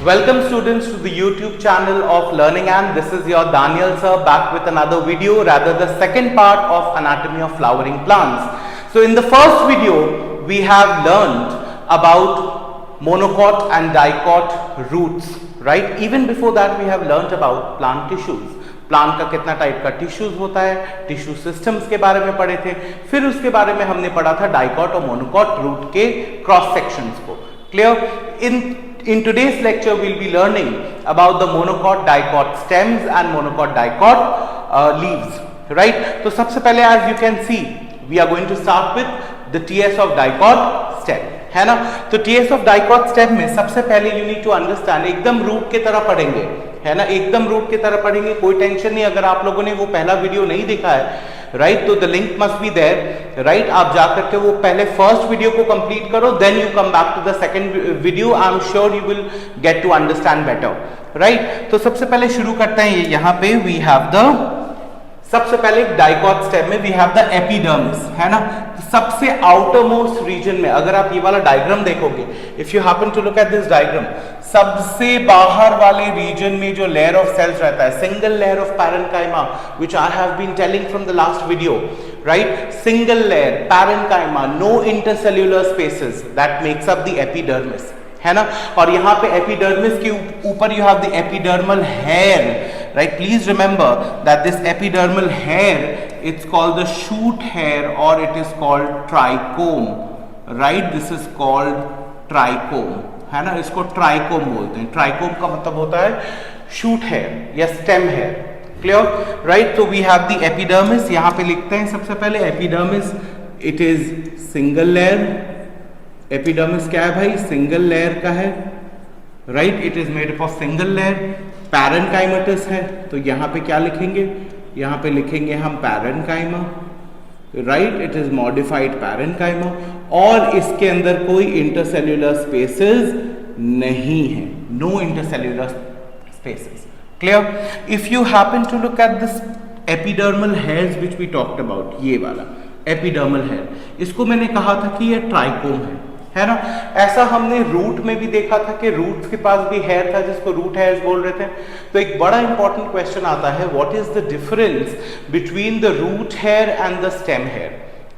Welcome students to the YouTube channel of Learning, and this is your Daniel sir back with another video, rather the second part of anatomy of flowering plants. So in the first video we have learned about monocot and dicot roots, right? Even before that we have learned about plant tissues. Plant का कितना type का tissues होता है, tissue systems के बारे में पढ़े थे। फिर उसके बारे में हमने पढ़ा था डाइकॉट और मोनोकॉट रूट के क्रॉस सेक्शंस को। Clear? In today's lecture we'll be learning about the monocot dicot stems and monocot dicot leaves, right? तो सबसे पहले as you can see we are going to start with the TS of dicot stem, है ना? तो TS of dicot stem में सबसे पहले you need to understand, एकदम रूट की तरह पढ़ेंगे, है ना? एकदम रूट की तरह पढ़ेंगे, कोई टेंशन नहीं। अगर आप लोगों ने वो पहला वीडियो नहीं देखा है, राइट, तो the link must be there, right? आप जाकर के वो पहले फर्स्ट वीडियो को कंप्लीट करो, then you come back to the second video. I am sure you will get to understand better, right? तो सबसे पहले शुरू करते हैं। यहाँ पे वी हैव द, सबसे पहले डाइकॉट स्टेम में वी हैव द एपिडर्मिस, है ना? सबसे आउटर मोस्ट रीजन में, अगर आप ये वाला डायग्राम देखोगे, if you happen to look at this diagram, सबसे बाहर वाले रीजन में जो लेयर ऑफ सेल्स रहता है, single layer of parenchyma, which I have been telling from the last video, right? Single layer parenchyma, no intercellular spaces, that makes up the epidermis, है ना? और यहाँ पे एपिडर्मिस के ऊपर you have the epidermal hair, right? Please remember that this epidermal hair, it's called the shoot hair or it is called trichome, right? This is called trichome, है ना? इसको ट्राइकोम बोलते हैं। ट्राइकोम का मतलब होता है शूट हेयर या स्टेम हेयर। Clear, right? तो वी हैव द एपिडर्मिस, यहाँ पे लिखते हैं सबसे पहले epidermis, it is single layer. Epidermis क्या है भाई? सिंगल लेयर का है, right? It is made up of single layer. Parenchymatous है, तो यहाँ पे क्या लिखेंगे? यहाँ पे लिखेंगे हम parenchyma, right? It is modified parenchyma, और इसके अंदर कोई इंटरसेल्युलर स्पेसेस नहीं है, no intercellular spaces. Clear? If you happen to look at this epidermal hairs which we talked about, ये वाला एपिडर्मल हेयर, इसको मैंने कहा था कि ये ट्राइकोम है ना? ऐसा हमने रूट में भी देखा था कि रूट के पास भी हेयर था जिसको रूट हेयर्स बोल रहे थे। तो एक बड़ा इंपॉर्टेंट क्वेश्चन आता है, what is the difference between the root hair and the stem hair?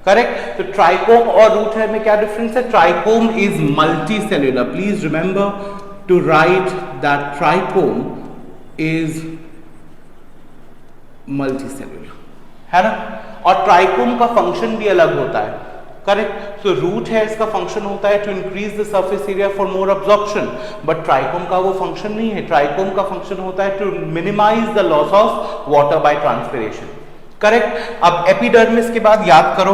Correct? तो ट्राइकोम और रूट हेयर में क्या डिफरेंस है? Trichome is multicellular. Please remember to write that trichome is multicellular, है ना? और ट्राइकोम का function भी अलग होता है। करेक्ट? सो रूट है, इसका फंक्शन होता है to increase the surface area for more absorption, but trichome का वो फंक्शन नहीं है। ट्राइकोम का फंक्शन होता है to minimise the loss of water by transpiration. Correct? अब एपिडर्मिस के बाद याद करो,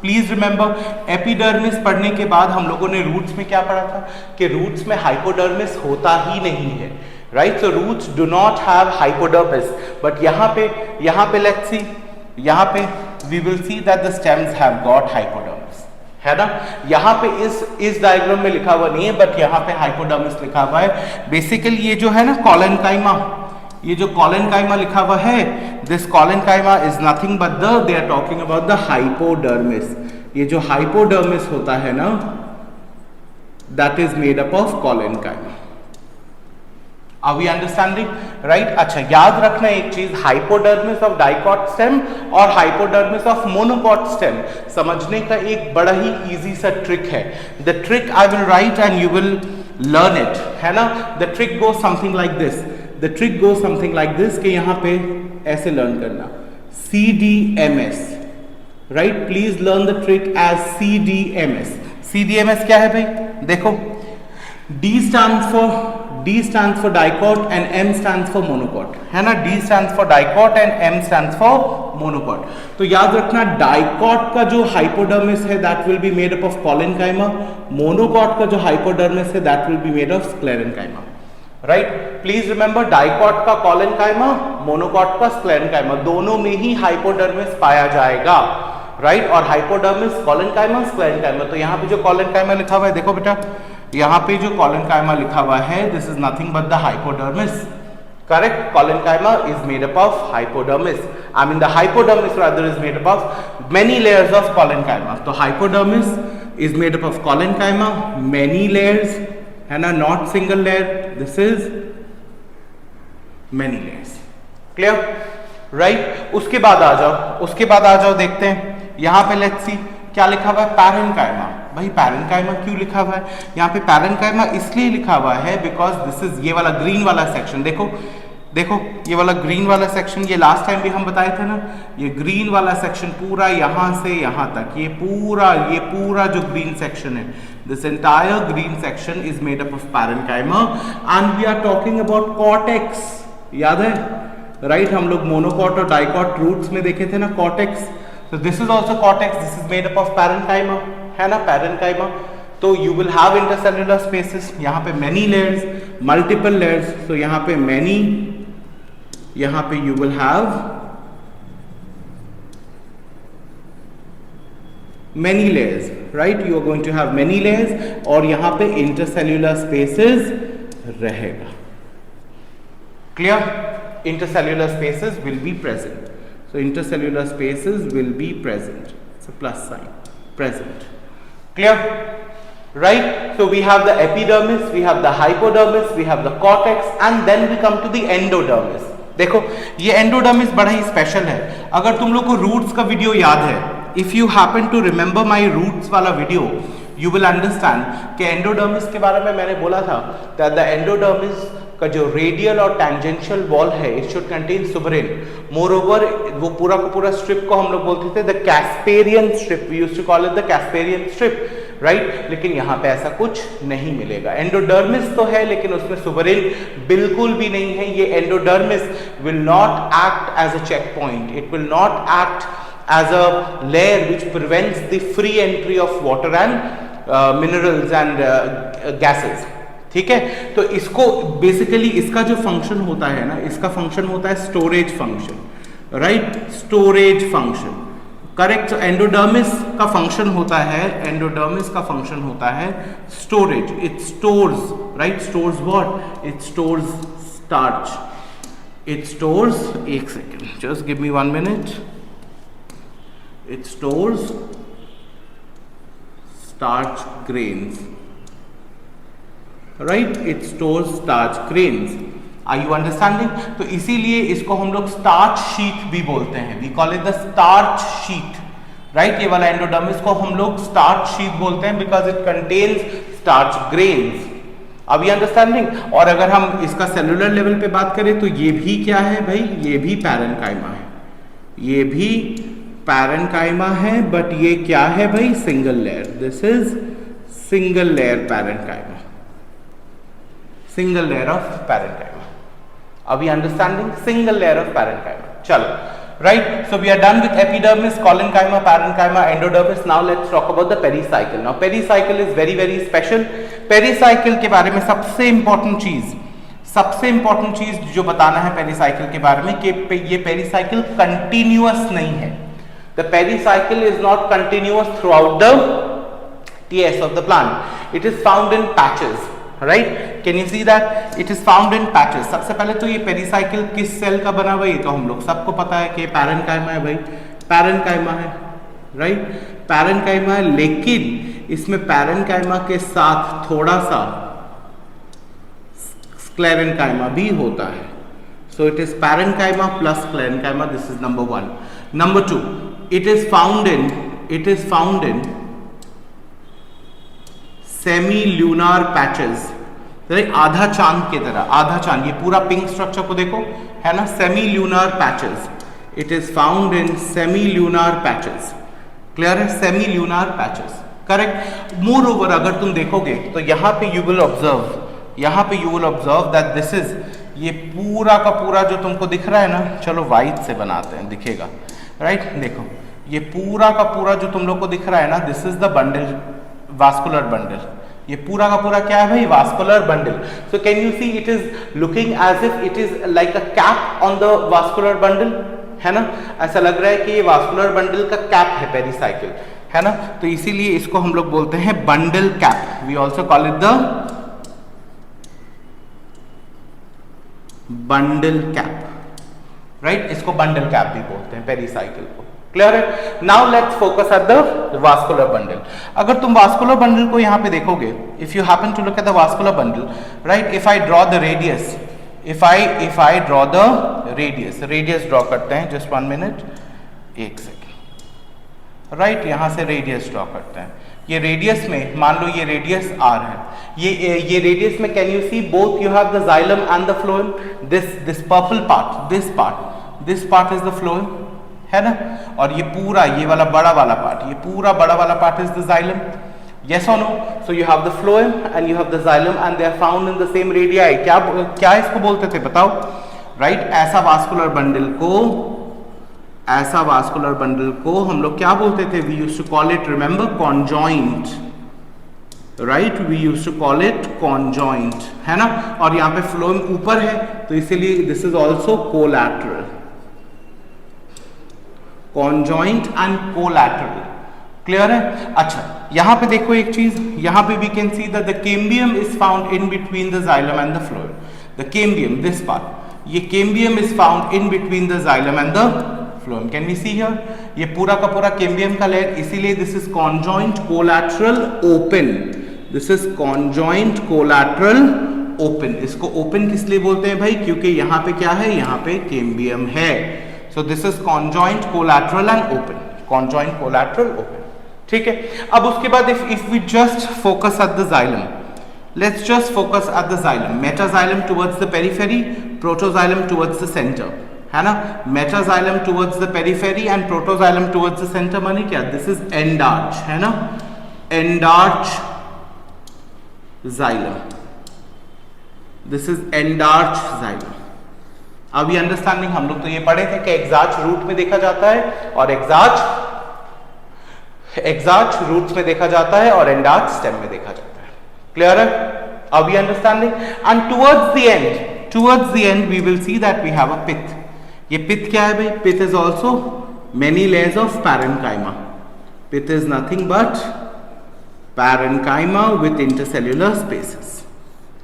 प्लीज रिमेंबर, एपिडर्मिस पढ़ने के बाद हम लोगों ने रूट्स में क्या पढ़ा था कि रूट्स में हाइपोडर्मिस होता ही नहीं है, right? So roots do not have hypodermis, but यहाँ पे लेट्स सी, यहाँ पे we will see that the stems have got hypodermis, है ना? यहाँ पे इस डायग्राम में लिखा हुआ नहीं है, बट यहाँ पे हाइपोडर्मिस लिखा हुआ है। बेसिकली ये जो है ना कॉलेनकाइमा, ये जो कॉलेनकाइमा लिखा हुआ है, this collenchyma is nothing but the, they are talking about the hypodermis. ये जो हाइपोडर्मिस होता है ना, that is made up of collenchyma. Are we understanding? Right? अच्छा, याद रखना एक चीज, हाइपोडर्मिस ऑफ डाइकॉट स्टेम और हाइपोडर्मिस ऑफ मोनोकॉट स्टेम समझने का एक बड़ा ही इजी सा ट्रिक है। The trick I will write and you will learn it, है ना? The trick goes something like this, the trick goes something like this, कि यहाँ पे ऐसे लर्न करना, CDMS, right? Please learn the trick as CDMS। CDMS क्या है भाई? देखो, D stands for dicot and M stands for monocot, है ना? D stands for dicot and M stands for monocot। तो याद रखना, dicot का जो हाइपोडर्मिस है that will be made up of collenchyma, monocot का जो हाइपोडर्मिस है that will be made of sclerenchyma, right? Please remember, dicot का collenchyma, monocot का sclerenchyma, दोनों में ही हाइपोडर्मिस पाया जाएगा, राइट? और हाइपोडर्मिस, कॉलेनकाइमा, स्क्लेरेनकाइमा। तो यहाँ पे जो कॉलेनकाइमा लिखा हुआ है, देखो बेटा, यहाँ पे जो कॉलेनकाइमा लिखा हुआ है, this is nothing but the hypodermis. Correct? Collenchyma is made up of hypodermis, I mean the hypodermis rather is made up of many layers of collenchyma. तो hypodermis is made up of collenchyma, many layers, है ना, not single layer, this is many layers. Clear, right. उसके बाद आ जाओ देखते हैं यहां पे, लेट्स सी क्या लिखा हुआ है, पैरेन्काइमा। भाई पैरेन्काइमा क्यों लिखा हुआ है यहाँ पे? पैरेन्काइमा इसलिए लिखा हुआ है बिकॉज दिस इज, ये वाला ग्रीन वाला सेक्शन देखो, ये वाला ग्रीन वाला सेक्शन, ये लास्ट टाइम भी हम बताए थे ना, ये ग्रीन वाला सेक्शन पूरा यहां से यहां तक, ये पूरा जो ग्रीन सेक्शन है, this entire green section is made up of parenchyma and we are talking about cortex. याद है, राइट? हम लोग मोनोकॉट और डाइकॉट रूट्स में देखे थे ना cortex. So this is also cortex, this is made up of parenchyma, है ना, parenchyma। तो you will have intercellular spaces, यहाँ पे many layers, multiple layers, so यहाँ पे many, यहाँ पे you will have many layers, right? You are going to have many layers और यहाँ पे intercellular spaces रहेगा। Clear? Intercellular spaces will be present. So intercellular spaces will be present. It's a plus sign, present. Clear? Right? So we have the epidermis, we have the hypodermis, we have the cortex, and then we come to the endodermis. देखो ये endodermis बड़ा ही special है। अगर तुम लोग को roots का video याद है, if you happen to remember my roots वाला वीडियो, यू विल अंडरस्टैंड कि एंडोडर्मिस के बारे में मैंने बोला था दैट द एंडोडर्मिस का जो रेडियल और टैंजेंशियल वॉल है, it should contain suberin. Moreover वो पूरा का पूरा स्ट्रिप को हम लोग बोलते थे the Casparian strip, we used to call it the Casparian strip, right? लेकिन यहाँ पे ऐसा कुछ नहीं मिलेगा। एंडोडर्मिस तो है लेकिन उसमें सुबरेन बिल्कुल भी नहीं है। ये endodermis will not act as a checkpoint, it will not act as a layer which prevents the free entry of water and minerals and gases। ठीक है, तो इसको बेसिकली इसका जो फंक्शन होता है ना, इसका फंक्शन होता है storage function, right? Storage function, correct. Endodermis का फंक्शन होता है, एंडोडर्मिस का फंक्शन होता है storage. It stores, right? Stores what? It stores starch, it stores, एक second, just give me 1 minute. It stores starch grains, right? It stores starch grains. Are you understanding? तो इसीलिए इसको हम लोग starch sheet भी बोलते हैं। We call it the starch sheet, right? ये वाला एंडोडर्मिस को हम लोग starch sheet बोलते हैं because it contains starch grains. अब ये अंडरस्टैंडिंग। और अगर हम इसका सेलुलर लेवल पे बात करें तो ये भी क्या है भाई? ये भी पैरेन्काइमा है, ये भी पैरेन्काइमा है, बट ये क्या है भाई? Single layer. This is single layer parenchyma, single layer of parenchyma. अभी understanding? Single layer of parenchyma. चलो, right? So we are done with epidermis, collenchyma, parenchyma, endodermis. Now let's talk about the pericycle. Now pericycle is very very special. Pericycle के बारे में सबसे important चीज जो बताना है पेरीसाइकिल के बारे में कि ये पेरीसाइकिल कंटिन्यूअस नहीं है। The pericycle is not continuous throughout the TS of the plant. It is found in patches, right? Can you see that? It is found in patches. सबसे पहले तो ये पेरीसाइकिल किस सेल का बना हुआ है? तो हम लोग सबको पता है कि पैरेन्काइमा है भाई, पैरेन्काइमा है, राइट? पैरेन्काइमा है, लेकिन इसमें पैरेन्काइमा के साथ थोड़ा सा स्क्लेरेन्काइमा भी होता है। So it is parenchyma plus sclerenchyma. This is number 1. Number 2, it is found in semi-lunar patches, right? आधा चांद की तरह, आधा चांद, ये पूरा पिंक स्ट्रक्चर को देखो, है ना? semi-lunar patches. It is found in semi-lunar patches. Clear है? semi-lunar patches, correct? Moreover, अगर तुम देखोगे तो यहाँ पे you will observe that this is, ये पूरा का पूरा जो तुमको दिख रहा है ना, चलो व्हाइट से बनाते हैं, दिखेगा, राइट? देखो ये पूरा का पूरा जो तुम लोग को दिख रहा है ना, this is the bundle, vascular bundle. ये पूरा का पूरा क्या है भाई? Vascular bundle. So can you see it is looking as if it is like a cap on the vascular bundle, है ना? ऐसा लग रहा है कि ये वास्कुलर बंडल का कैप है पेरीसाइकिल, है ना? तो इसीलिए इसको हम लोग बोलते हैं bundle cap. We also call it the bundle cap, right? इसको बंडल कैप भी बोलते हैं पेरीसाइकिल को, क्लियर है? Now let's focus at the vascular bundle. अगर तुम वास्कुलर बंडल को यहां पे देखोगे, if you happen to look at the vascular bundle, right, if I draw the radius, if I draw the radius draw करते हैं, just 1 minute, एक second, right, यहां से रेडियस ड्रॉ करते हैं. ये रेडियस में मान लो ये रेडियस r है, ये रेडियस में can you see both you have the xylem and the phloem. This purple part, this part is the phloem, है ना, और ये वाला बड़ा वाला पार्ट, ये पूरा बड़ा वाला part is the xylem. yes or no? So you have the phloem and you have the xylem and they are found in the same radii. क्या इसको बोलते थे बताओ, राइट? ऐसा वास्कुलर बंडल को हम लोग क्या बोलते थे? We used to call it, remember, conjoint, right, we used to call it conjoint, है ना. और यहाँ पे फ्लोएम ऊपर है तो इसीलिए this is also collateral, conjoint and collateral. Clear है? अच्छा, यहां पे देखो एक चीज, यहां पे we can see that the cambium is found in between the xylem and the phloem. The cambium, this part, ये cambium is found in between the xylem and the phloem. Can we see here? ये पूरा का पूरा cambium का layer, इसीलिए this is conjoint collateral open. This is conjoint collateral open. इसको open किस लिए बोलते हैं भाई? क्योंकि यहां पे क्या है? यहां पे कैम्बियम है. So this is conjoint collateral and open, conjoint collateral open. ठीक है. अब उसके बाद if we just focus at the xylem, let's just focus at the xylem. Metaxylem towards the periphery, protoxylem towards the centre, है ना. Metaxylem towards the periphery and protoxylem towards the centre, माने क्या? This is endarch, है ना, endarch xylem. This is endarch xylem. अभी understanding, हम लोग तो ये पढ़े थे कि एग्जार्च रूट में देखा जाता है और एग्जार्च रूट्स में देखा जाता है और एंडार्च स्टेम में देखा जाता है. क्लियर है? अभी understanding. And towards the end we will see that we have a pith. ये पिथ क्या है भाई? Pith is also many layers of parenchyma. Pith is nothing but parenchyma with intercellular spaces,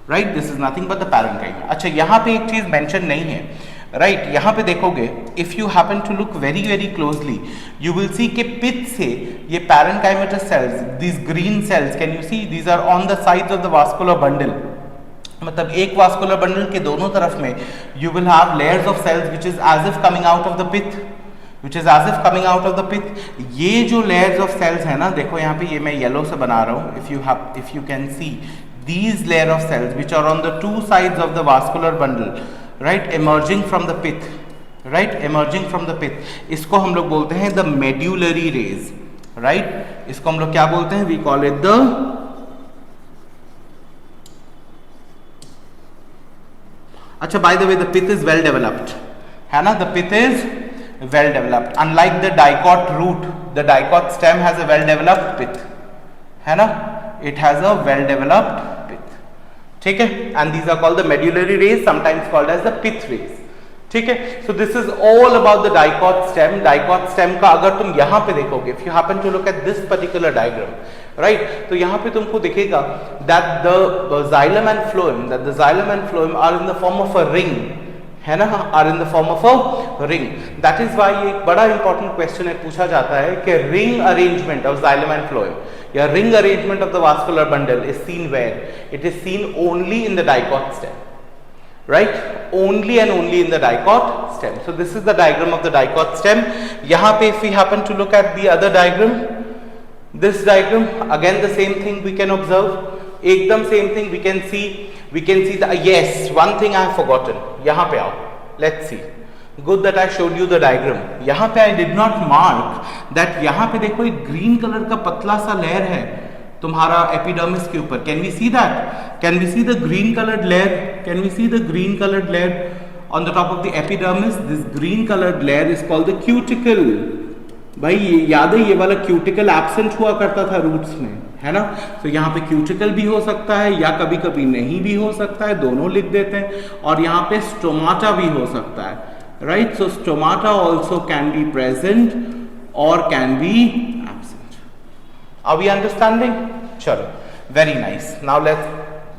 right. This is nothing but the parenchyma. अच्छा, यहां पे एक चीज mention नहीं है, राइट. यहां पे देखोगे, if you happen to look very very closely, you will see कि पिथ से ये parenchymatous cells, these green cells, can you see, these are on the sides of the vascular bundle. मतलब एक वास्कुलर बंडल के दोनों तरफ में you will have layers of cells which is as if coming out of the pith, ये जो layers of sales है ना, देखो यहाँ पे, ये मैं येलो से बना रहा हूँ. If you can see these layer of cells which are on the two sides of the vascular bundle, right, emerging from the pith, right, emerging from the pith, इसको हम लोग बोलते हैं the medullary rays, right. इसको हम लोग क्या बोलते हैं? we call it the, अच्छा, by the way, the pith is well developed, है ना. the pith is well developed, unlike the dicot root. the dicot stem has a well developed pith, है ना. it has a well developed pith. ठीक है. and these are called the medullary rays, sometimes called as the pith rays. ठीक है. so this is all about the dicot stem. dicot stem का अगर तुम यहाँ पे देखोगे, if you happen to look at this particular diagram, right, तो यहाँ पे तुमको दिखेगा that the xylem and phloem are in the form of a ring, है ना, are in the form of a ring. that is why एक बड़ा important question है, पूछा जाता है कि ring arrangement of xylem and phloem या ring arrangement of the vascular bundle is seen where? it is seen only in the dicot stem, right, only and only in the dicot stem. so this is the diagram of the dicot stem. यहाँ पे if we happen to look at the other diagram, this diagram, again the same thing we can observe, एकदम same thing we can see the, yes, one thing I have forgotten. यहाँ पे आओ, let's see. Good that I showed you the diagram. यहाँ पे I did not mark that यहाँ पे देखो एक green color का पतला सा लेयर है तुम्हारा एपिडर्मिस के ऊपर. Can we see that? Can we see the green colored layer? Can we see the green colored layer on the top of the epidermis? This green colored layer is called the cuticle. भाई याद है, ये वाला cuticle absent हुआ करता था roots में, है ना. तो यहाँ पे क्यूटिकल भी हो सकता है या कभी कभी नहीं भी हो सकता है, दोनों लिख देते हैं. और यहाँ पे स्टोमाटा भी हो सकता है, right. So stomata also can be present और can be absent. Are we understanding? चलो, very nice. Now let's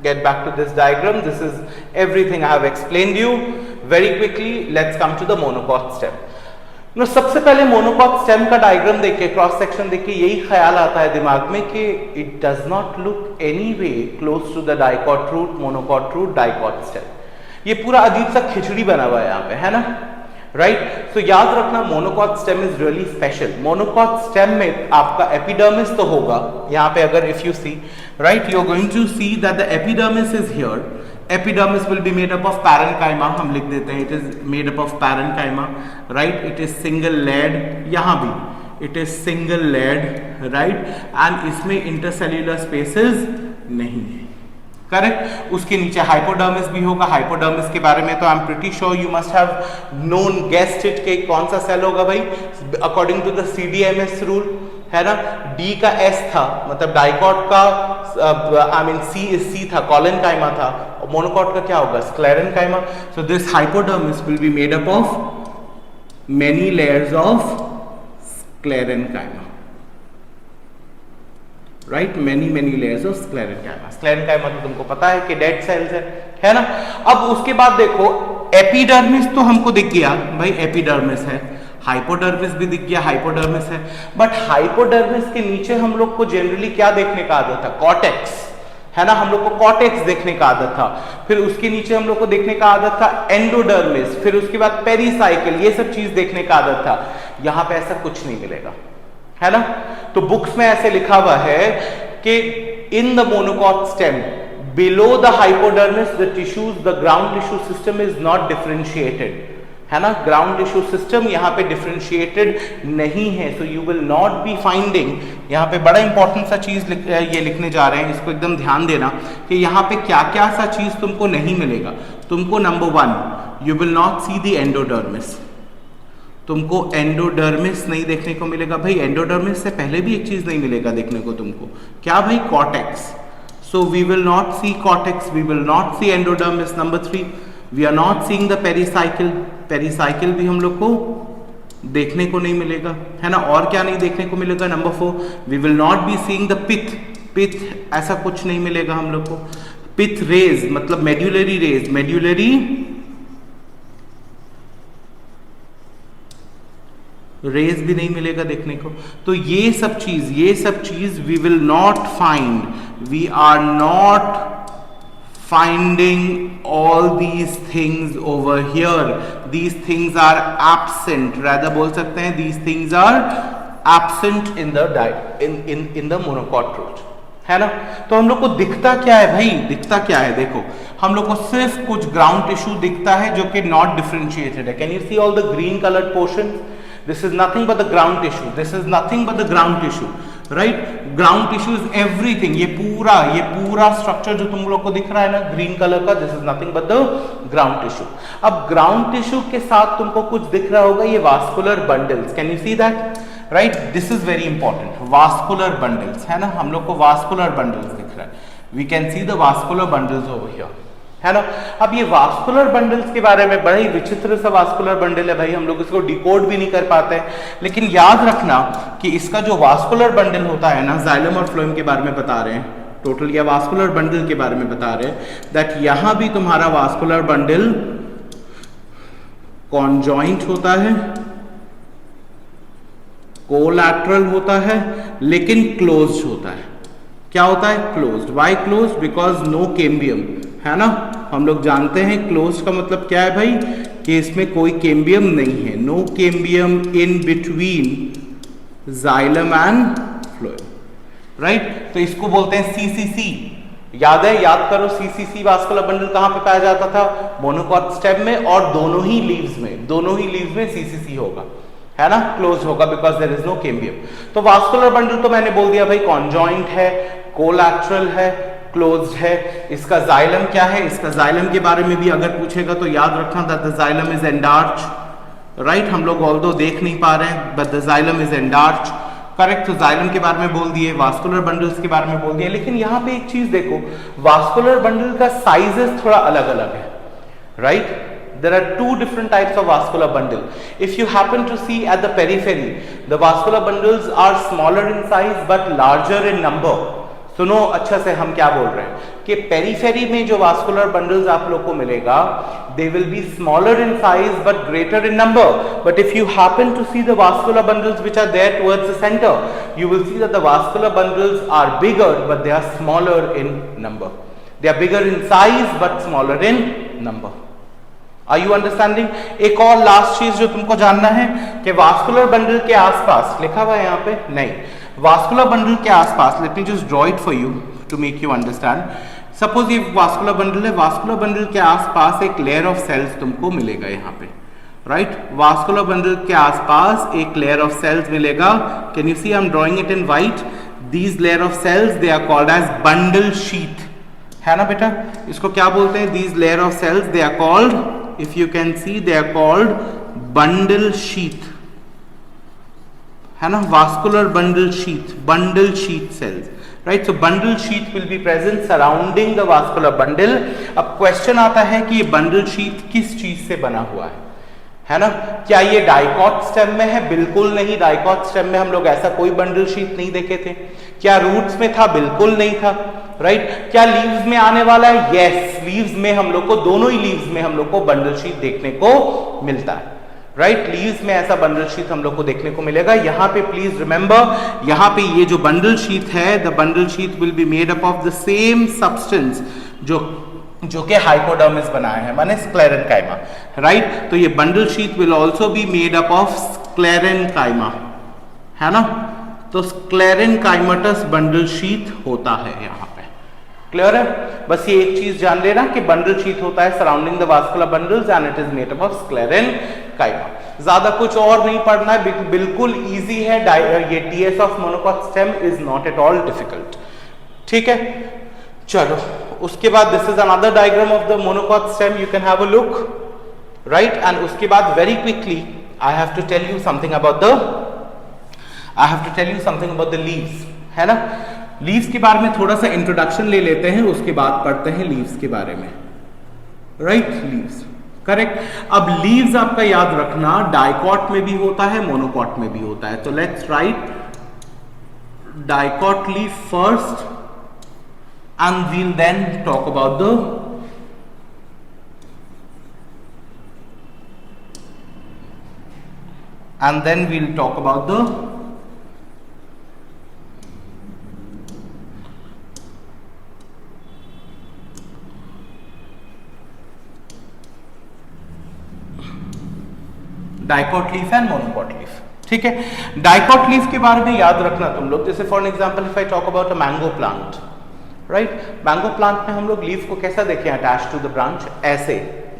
get back to this diagram. This is everything I have explained you. Very quickly, let's come to the monocot stem. सबसे पहले monocot stem का diagram देख के, cross section देख के यही ख्याल आता है दिमाग में कि it does not look any way close to the dicot root, monocot root, dicot stem. ये पूरा अजीब सा खिचड़ी बना हुआ है यहाँ पे, है ना, राइट। सो याद रखना monocot stem is really special. Monocot stem में आपका एपिडर्मिस तो होगा यहाँ पे, अगर if you see right, you are going to see that the epidermis is here. Epidermis will be made up of parenchyma, हम लिख देते हैं it is made up of parenchyma, right? It is single layered, यहाँ भी it is single layered, right? And इसमें intercellular spaces नहीं है, correct. उसके नीचे हाइपोडर्मिस भी होगा। हाइपोडर्मिस के बारे में तो I am pretty sure you must have known, guessed it के कौन सा सेल होगा भाई, according to the CDMS rule, है ना। डी का एस था, मतलब डाइकॉट का आई मीन सी था, कॉलेनकाइमा था, और मोनोकॉट का क्या होगा, sclerenchyma. So this hypodermis will be made up of many layers of sclerenchyma, right, many layers of sclerenchyma. Sclerenchyma तो तुमको पता है कि डेड सेल्स है ना। अब उसके बाद देखो एपिडर्मिस तो हमको दिख गया भाई, एपिडर्मिस है। हाइपोडर्मिस भी दिख गया, हाइपोडर्मिस है। बट हाइपोडर्मिस के नीचे हम लोग को जनरली क्या देखने का आदत था, कॉर्टेक्स, है ना। हम लोग को कॉर्टेक्स देखने का आदत था। फिर उसके नीचे हम लोग को देखने का आदत था एंडोडर्मिस, फिर उसके बाद पेरिसाइकिल, ये सब चीज देखने का आदत था। यहां पे ऐसा कुछ नहीं मिलेगा, है ना। तो बुक्स में ऐसे लिखा हुआ है कि in the monocot stem below the hypodermis the tissues, the ground tissue system is not differentiated, है ना। ग्राउंड टिश्यू सिस्टम यहाँ पे डिफरेंशिएटेड नहीं है। So you will not be finding, यहाँ पे बड़ा इंपॉर्टेंट सा चीज ये लिखने जा रहे हैं, इसको एकदम ध्यान देना कि यहाँ पे क्या क्या सा चीज तुमको नहीं मिलेगा। तुमको number 1 you will not see the endodermis, तुमको एंडोडर्मिस नहीं देखने को मिलेगा भाई। एंडोडर्मिस से पहले भी एक चीज नहीं मिलेगा देखने को तुमको, क्या भाई, cortex. So we will not see cortex, we will not see endodermis. Number 3 we are not seeing the pericycle, pericycle भी हम लोग को देखने को नहीं मिलेगा, है ना। और क्या नहीं देखने को मिलेगा, number 4 we will not be seeing the pith, pith ऐसा कुछ नहीं मिलेगा हम लोग को। पिथ रेज मतलब मेड्यूलरी रेज, मेड्यूलरी रेज भी नहीं मिलेगा देखने को। तो ये सब चीज we will not find, we are not finding all these things over here, these things are absent, rather बोल सकते हैं these things are absent in the monocot root, है ना। तो हम लोग को दिखता क्या है भाई, दिखता क्या है, देखो हम लोग को सिर्फ कुछ ग्राउंड टिश्यू दिखता है जो कि नॉट डिफरेंशिएटेड है। Can you see all the green coloured portion, this is nothing but the ground tissue, this is nothing but the ground tissue, right. Ground tissue is everything, ये पूरा structure जो तुम लोग को दिख रहा है ना ग्रीन कलर का, this is nothing but the ground tissue. अब ग्राउंड टिश्यू के साथ तुमको कुछ दिख रहा होगा, ये vascular bundles, can you see that, right, this is very important, vascular bundles, है ना। हम लोग को वास्कुलर बंडल्स दिख रहा है, we can see the vascular bundles over here, है ना। अब ये वास्कुलर बंडल्स के बारे में बड़ा ही विचित्र सा वास्कुलर बंडल है भाई, हम लोग इसको डिकोड भी नहीं कर पाते हैं। लेकिन याद रखना कि इसका जो वास्कुलर बंडल होता है ना, जाइलम और फ्लोएम के बारे में बता रहे हैं टोटल, या वास्कुलर बंडल के बारे में बता रहे हैं, दैट यहां भी तुम्हारा वास्कुलर बंडल कॉन्जॉइंट होता है, कोलैटरल होता है, लेकिन क्लोज्ड होता है। क्या होता है, closed. Why closed, because no cambium, है ना। हम लोग जानते हैं क्लोज्ड का मतलब क्या है भाई, कि इसमें कोई कैम्बियम नहीं है, no cambium in between xylem and phloem, right. तो इसको बोलते हैं CCC, याद है, याद करो CCC वास्कुलर बंडल कहां पे पाया जाता था, मोनोकॉट स्टेम में, और दोनों ही लीव्स में CCC होगा, है ना, क्लोज होगा, because there is no cambium. तो वास्कुलर बंडल तो मैंने बोल दिया भाई, कॉन्जॉइंट है, कोलैटरल है, क्लोज्ड है। इसका जाइलम क्या है, इसका जाइलम के बारे में भी अगर पूछेगा तो याद रखना that the xylem is endarch, right. हम लोग ऑल्दो देख नहीं पा रहे हैं, but the xylem is endarch, correct. तो जाइलम के बारे में बोल दिए, वास्कुलर बंडल्स के बारे में बोल दिए। लेकिन यहाँ पे एक चीज देखो, वास्कुलर बंडल का साइजेस थोड़ा अलग अलग है, right. There are two different types of vascular bundle. If you happen to see at the periphery, the vascular bundles are smaller in size but larger in number. सुनो अच्छा से हम क्या बोल रहे हैं, कि पेरीफेरी में जो वास्कुलर बंडल्स आप लोग को मिलेगा, they will be smaller in size but greater in number. But if you happen to see the vascular bundles which are there towards the center, you will see that the vascular bundles are bigger but they are smaller in number. They are bigger in size but smaller in number. Are you understanding? एक और last चीज जो तुमको जानना है कि vascular bundle के आसपास, लिखा हुआ है यहाँ पे नहीं, वास्कुलर बंडल के आसपास, let me just draw it for you to make you understand. Suppose ये वास्कुलर बंडल है, वास्कुलर बंडल के आसपास एक लेयर ऑफ सेल्स तुमको मिलेगा यहाँ पे, राइट? वास्कुलर बंडल के आसपास एक लेयर ऑफ सेल्स मिलेगा. Can you see I am drawing it in white. These layer of cells they are called as bundle sheath, है ना बेटा? इसको क्या बोलते हैं? These layer of cells they are called, if you can see, they are called bundle sheath, है ना? vascular bundle sheath cells, right? So bundle sheath will be present surrounding the vascular bundle. अब question आता है कि ये bundle sheath किस चीज से बना हुआ है ना? क्या ये डाइकॉट स्टेम में है? बिल्कुल नहीं. डाइकॉट स्टेम में हम लोग ऐसा कोई बंडल शीथ नहीं देखे थे. क्या रूट्स में था? बिल्कुल नहीं था, राइट? क्या लीव्स में आने वाला है? यस, लीव्स में हम लोग को, दोनों ही लीव्स में हम लोग को बंडल शीथ देखने को मिलता है, राइट? लीव्स में ऐसा बंडल शीथ हम लोग को देखने को मिलेगा. यहाँ पे प्लीज रिमेंबर, यहाँ पे ये जो बंडल शीथ है, the bundle sheath will be made up of the same substance जो कि हाइपोडर्मिस बनाया है, माने स्क्लेरेनकाइमा, राइट? तो ये bundle sheath will also be made up of sclerenchyma, है ना? तो स्क्लेरेनकाइमेटस बंडल शीथ होता है यहाँ पे. क्लियर है? बस ये एक चीज जान लेना कि बंडल शीथ होता है surrounding the vascular bundles and it is made up of sclerenchyma. ज्यादा कुछ और नहीं पढ़ना है, बिल्कुल इजी है. ये TS of monocot stem is not at all difficult. ठीक है, चलो उसके बाद this is another diagram of the monocot stem, you can have a look, right? And उसके बाद very quickly I have to tell you something about the leaves, है ना? Leaves के बारे में थोड़ा सा इंट्रोडक्शन ले लेते हैं, उसके बाद पढ़ते हैं लीव्स के बारे में, राइट? Leaves, correct. अब लीव्स आपका याद रखना डाइकॉट में भी होता है, मोनोकॉट में भी होता है. तो let's write dicot leave first and we'll then talk about the dicot leaf and monocot leaf. ठीक है, डाइकॉट लीफ के बारे में याद रखना तुम लोग. जैसे for example if I talk about a mango plant, right? Mango plant में हम लोग लीफ को कैसा देखें? अटैच टू द ब्रांच, ऐसे.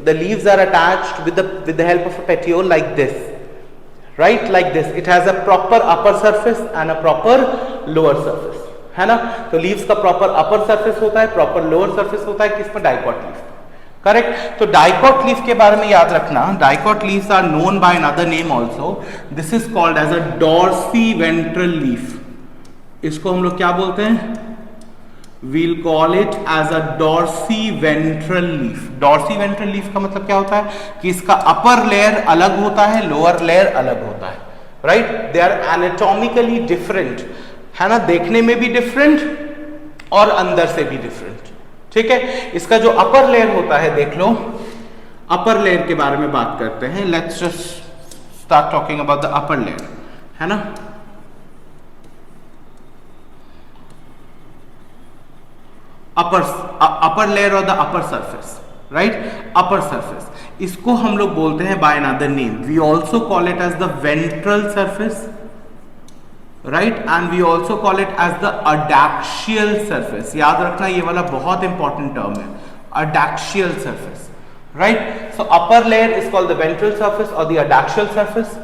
The leaves are attached with the help of a petiole like this, right? Like this. It has a proper upper surface and a proper lower surface, है ना? तो leaves का proper upper surface होता है, proper lower surface होता है किसमें? Dicot leaf, correct? तो डाइकॉट लीफ के बारे में याद रखना, dicot leaves are known by another name also. This is called as a dorsiventral leaf. इसको हम लोग क्या बोलते हैं? We'll call it as a dorsiventral leaf. Dorsiventral leaf का मतलब क्या होता है? कि इसका अपर लेयर अलग होता है, लोअर लेयर अलग होता है, right? They are anatomically different, है ना? देखने में भी डिफरेंट और अंदर से भी डिफरेंट. ठीक है, इसका जो अपर लेयर होता है, देख लो, अपर लेयर के बारे में बात करते हैं. Let's just start talking about the upper layer, है ना? अपर लेयर और the upper surface, right? Upper surface, इसको हम लोग बोलते हैं by another name. We also call it as the ventral surface, right? And we also call it as the adaxial surface. याद रखना ये वाला बहुत इंपॉर्टेंट टर्म है, adaxial surface, right? So upper layer is called the ventral surface और the adaxial surface,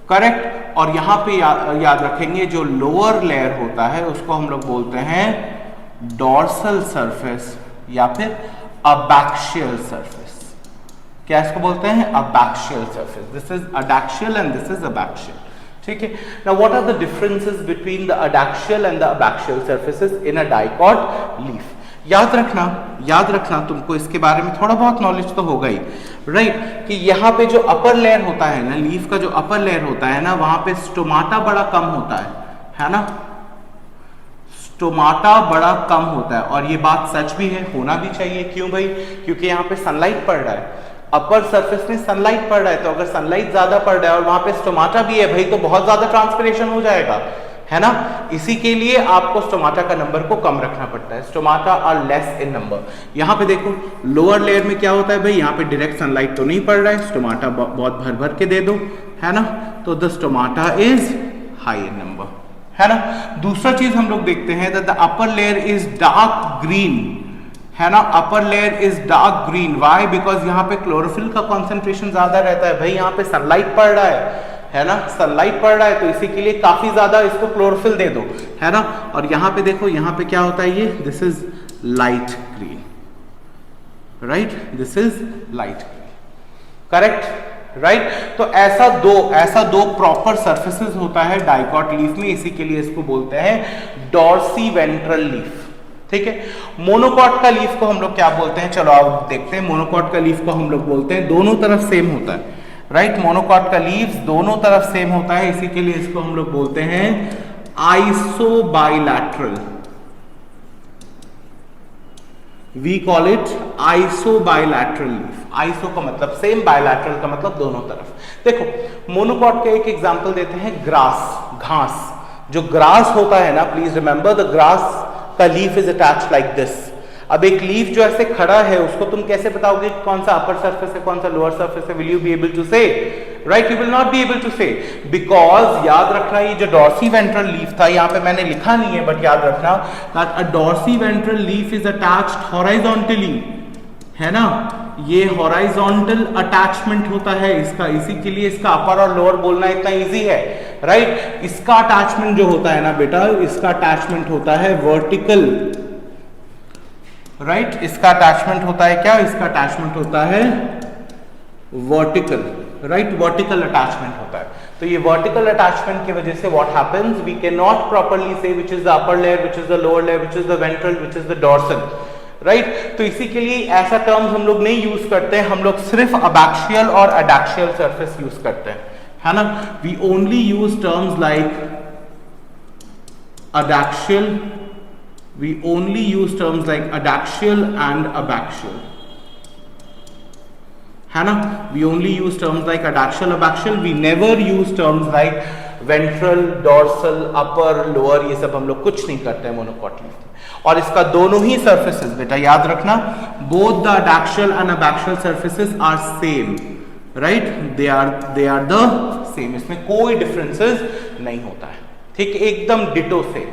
correct? और यहां पे याद रखेंगे जो लोअर लेयर होता है उसको हम लोग बोलते हैं डॉर्सल सरफेस या फिर अबैक्शियल सरफेस. क्या इसको बोलते हैं? Abaxial surface. This is adaxial and this is abaxial. ठीक है, now what are the differences between the adaxial and the abaxial surfaces in a dicot leaf? याद रखना तुमको इसके बारे में थोड़ा बहुत नॉलेज तो होगा ही, राइट? कि यहाँ पे जो अपर लेयर होता है ना, लीफ का जो अपर लेयर होता है ना, वहां पे स्टोमाटा बड़ा कम होता है ना? स्टोमाटा बड़ा कम होता है, और ये बात सच भी है, होना भी चाहिए। क्यों भाई? क्योंकि यहाँ पे सनलाइट पड़ रहा है, अपर सरफेस में सनलाइट पड़ रहा है, तो अगर सनलाइट ज्यादा पड़ रहा है और वहां पे स्टोमाटा भी है भाई, तो बहुत ज्यादा ट्रांसपिरेशन हो जाएगा, है ना। इसी के लिए आपको स्टोमाटा का नंबर को कम रखना पड़ता है। Stomata are less in number. यहाँ पे देखो लोअर लेयर में क्या होता है भाई, यहाँ पे डायरेक्ट सनलाइट तो नहीं पड़ रहा है, स्टोमाटा बहुत भर भर के दे दो, है ना, तो the stomata is high in number, है ना। दूसरा चीज हम लोग देखते हैं that the upper layer is dark green, है ना, upper layer is dark green. Why? Because यहाँ पे क्लोरोफिल का कॉन्सेंट्रेशन ज्यादा रहता है भाई, यहाँ पे सनलाइट पड़ रहा है ना, सनलाइट पड़ रहा है, तो इसी के लिए काफी ज्यादा इसको क्लोरोफिल दे दो, है ना। और यहाँ पे देखो, यहाँ पे क्या होता है, ये this is light green, right, this is light green, correct, right. तो ऐसा दो प्रॉपर सर्फेसिस होता है डाइकॉट लीफ में, इसी के लिए इसको बोलते हैं डॉर्सी वेंट्रल लीफ, ठीक है। मोनोकॉट का लीफ को हम लोग क्या बोलते हैं, चलो आप देखते हैं। मोनोकॉट का लीफ को हम लोग बोलते हैं, दोनों तरफ सेम होता है, राइट। मोनोकॉट का लीफ दोनों तरफ सेम होता है, इसी के लिए इसको हम लोग बोलते हैं isobilateral. We call it isobilateral leaf. Iso का मतलब सेम, बाइलैटरल का मतलब दोनों तरफ। देखो मोनोकॉट का एक एग्जांपल देते हैं, ग्रास, घास। जो ग्रास होता है ना, प्लीज रिमेंबर द ग्रास का leaf is attached like this. अब एक लीफ जो ऐसे खड़ा है, उसको तुम कैसे बताओगे कौन सा अपर सरफेस है, कौन सा लोअर सरफेस है? Will you be able to say? Right, you will not be able to say, because याद रखना ये जो डॉर्सी वेंट्रल लीफ था, यहाँ पे मैंने लिखा नहीं है बट याद रखना that a dorsiventral leaf is attached horizontally, है ना। ये हॉरिजॉन्टल अटैचमेंट होता है इसका, इसी के लिए इसका अपर और लोअर बोलना इतना इजी है, राइट। इसका अटैचमेंट जो होता है ना बेटा, इसका अटैचमेंट होता है वर्टिकल, राइट। इसका अटैचमेंट होता है क्या? इसका अटैचमेंट होता है वर्टिकल, राइट, वर्टिकल अटैचमेंट होता है। तो ये वर्टिकल अटैचमेंट की वजह से what happens, we can not properly say which is the upper layer, which is the lower layer, which is the ventral, which is the dorsal, right. तो इसी के लिए ऐसा टर्म्स हम लोग नहीं यूज करते हैं, हम लोग सिर्फ अबैक्सियल और अडैक्सियल सरफेस यूज करते हैं, है ना। We only use terms like adaxial, we only use terms like adaxial and abaxial, है ना। we only use terms like adaxial, abaxial, we never use terms like ventral, dorsal, upper, lower, ये सब हम लोग कुछ नहीं करते हैं मोनोकॉट लीफ में। और इसका दोनों ही सर्फेसेस बेटा याद रखना, both the adaxial and abaxial surfaces are same, right, they are the same, इसमें कोई डिफरेंसेस नहीं होता है, ठीक, एकदम डिटो से,